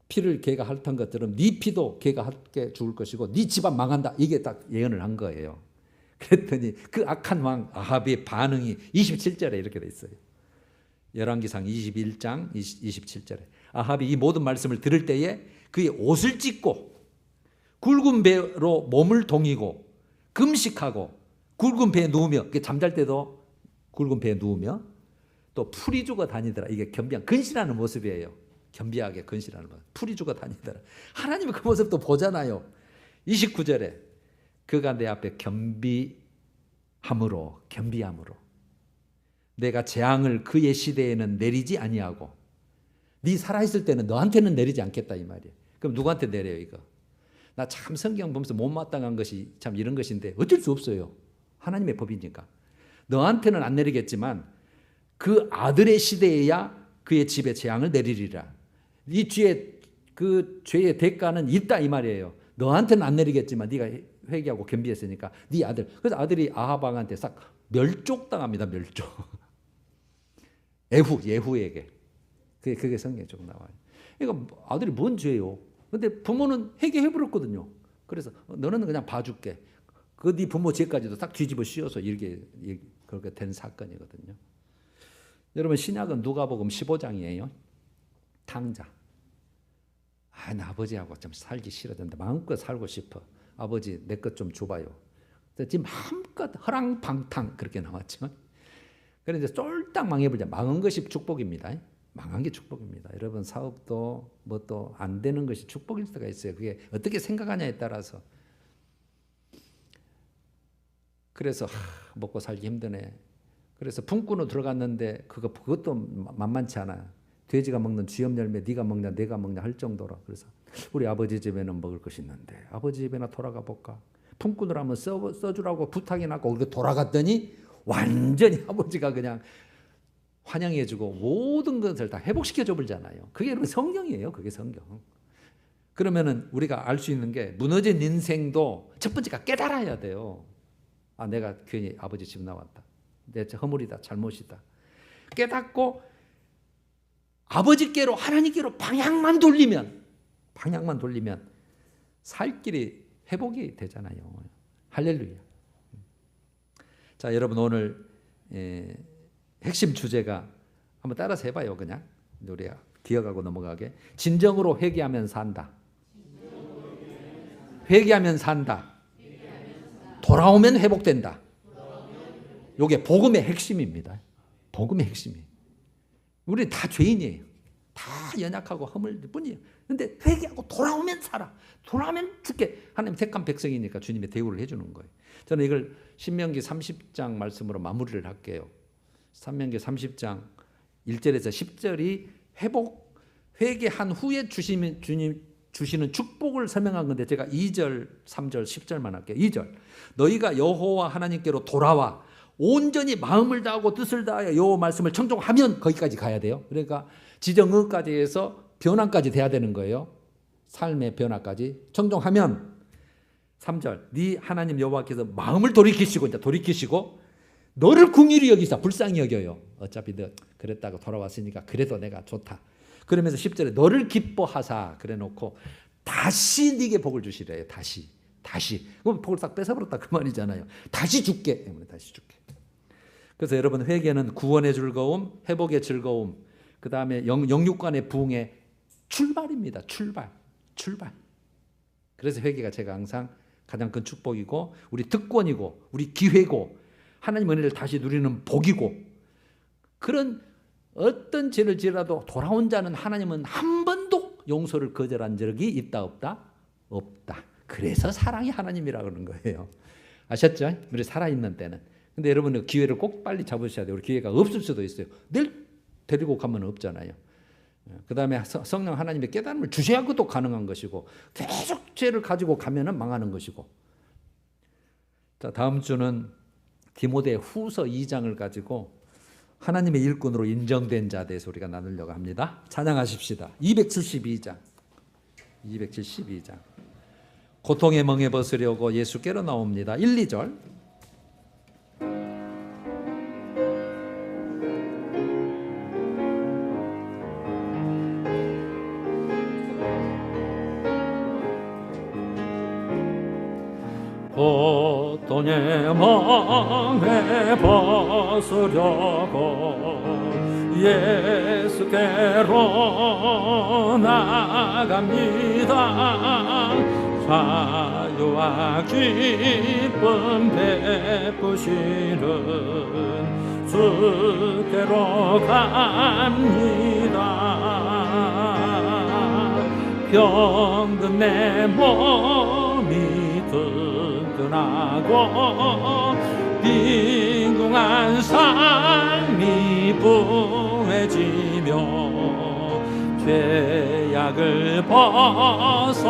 피를 걔가 핥은 것처럼 네 피도 걔가 핥게 죽을 것이고 네 집안 망한다. 이게 딱 예언을 한 거예요. 그랬더니 그 악한 왕 아합의 반응이 27절에 이렇게 돼 있어요. 열왕기상 21장 27절에 아합이 이 모든 말씀을 들을 때에 그의 옷을 찢고 굵은 배로 몸을 동이고 금식하고 굵은 배에 누우며, 잠잘 때도 굵은 배에 누우며 또 풀이 죽어 다니더라. 이게 겸비한 근실하는 모습이에요. 겸비하게 근실하는 모습. 풀이 죽어 다니더라. 하나님이 그 모습도 보잖아요. 29절에 그가 내 앞에 겸비함으로 내가 재앙을 그의 시대에는 내리지 아니하고 네 살아있을 때는 너한테는 내리지 않겠다 이 말이에요. 그럼 누구한테 내려요 이거? 나 참 성경 보면서 못마땅한 것이 참 이런 것인데 어쩔 수 없어요. 하나님의 법이니까. 너한테는 안 내리겠지만 그 아들의 시대에야 그의 집에 재앙을 내리리라. 이 죄의 그 죄의 대가는 있다 이 말이에요. 너한테는 안 내리겠지만 네가 회개하고 겸비했으니까 네 아들. 그래서 아들이 아합 왕한테 싹 멸족당합니다. 멸족. 예후에게. 그게 성경에 좀 나와요. 그러니까 아들이 뭔 죄요? 근데 부모는 회개해버렸거든요. 그래서 너는 그냥 봐줄게. 그 네 부모 죄까지도 딱 뒤집어 씌워서 이렇게 그렇게 된 사건이거든요. 여러분 신약은 누가복음 15장이에요. 탕자. 나 아버지하고 좀 살기 싫어졌는데 마음껏 살고 싶어. 아버지 내 것 좀 줘봐요. 지금 마음껏 허랑방탕 그렇게 나왔죠. 그런데 쫄딱 망해버리자. 망한 것이 축복입니다. 망한 게 축복입니다. 여러분 사업도 뭐 또 안 되는 것이 축복일 수가 있어요. 그게 어떻게 생각하냐에 따라서. 그래서 먹고 살기 힘드네. 그래서 품꾼으로 들어갔는데 그것도 만만치 않아. 돼지가 먹는 쥐염 열매 네가 먹냐 내가 먹냐 할 정도로. 그래서 우리 아버지 집에는 먹을 것이 있는데 아버지 집에나 돌아가 볼까. 품꾼으로 한번 써주라고 부탁이 났고 그렇게 돌아갔더니 완전히 아버지가 그냥 환영해주고 모든 것을 다 회복시켜줘 버리잖아요. 그게 성경이에요. 그게 성경. 그러면은 우리가 알 수 있는 게 무너진 인생도 첫 번째가 깨달아야 돼요. 내가 괜히 아버지 집 나왔다. 내 허물이다. 잘못이다. 깨닫고 아버지께로 하나님께로 방향만 돌리면 살 길이 회복이 되잖아요. 할렐루야. 자, 여러분 오늘 핵심 주제가 한번 따라서 해봐요. 그냥 우리가 기억하고 넘어가게. 진정으로 회개하면 산다. 회개하면 산다. 돌아오면 회복된다. 이게 복음의 핵심입니다. 복음의 핵심이에요. 우리 다 죄인이에요. 다 연약하고 허물 뿐이에요. 그런데 회개하고 돌아오면 살아. 돌아오면 죽게. 하나님 택한 백성이니까 주님의 대우를 해주는 거예요. 저는 이걸 신명기 30장 말씀으로 마무리를 할게요. 신명기 30장 1절에서 10절이 회개한 후에 주님 주시는 축복을 설명한 건데 제가 2절, 3절, 10절만 할게요. 2절. 너희가 여호와 하나님께로 돌아와 온전히 마음을 다하고 뜻을 다하여 여호와 말씀을 청종하면 거기까지 가야 돼요. 그러니까 지정의까지 해서 변화까지 돼야 되는 거예요. 삶의 변화까지 청종하면 3절. 네 하나님 여호와께서 마음을 돌이키시고 너를 긍휼히 여기사 불쌍히 여겨요. 어차피 너 그랬다고 돌아왔으니까 그래도 내가 좋다. 그러면서 10절에 너를 기뻐하사 그래놓고 다시 네게 복을 주시래요. 다시. 그럼 복을 싹 뺏어버렸다 그 말이잖아요. 다시 줄게. 다시 줄게. 그래서 여러분 회개는 구원의 즐거움, 회복의 즐거움, 그 다음에 영육간의 부흥의 출발입니다. 출발. 그래서 회개가 제가 항상 가장 큰 축복이고 우리 특권이고 우리 기회고 하나님 은혜를 다시 누리는 복이고 그런 어떤 죄를 지어도 돌아온 자는 하나님은 한 번도 용서를 거절한 적이 있다 없다? 없다. 그래서 사랑이 하나님이라고 그러는 거예요. 아셨죠? 우리 살아있는 때는. 근데 여러분 기회를 꼭 빨리 잡으셔야 돼요. 우리 기회가 없을 수도 있어요. 내일 데리고 가면 없잖아요. 그 다음에 성령 하나님의 깨달음을 주셔야 그것도 가능한 것이고 계속 죄를 가지고 가면은 망하는 것이고. 자, 다음 주는 디모데 후서 2장을 가지고 하나님의 일꾼으로 인정된 자에 대해서 우리가 나누려고 합니다. 찬양하십시다. 272장. 고통의 멍에 벗으려고 예수께로 나옵니다. 1, 2절. 고통의 멍에 벗으려고 예수께로 나갑니다. 자유와 기쁨 베푸시는 주께로 갑니다. 병든 내 몸이 든든하고 빈궁한 삶이 부해지며 죄악을 벗어버리려고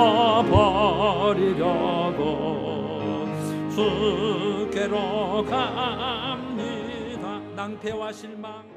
주께로 갑니다. 낭패와 실망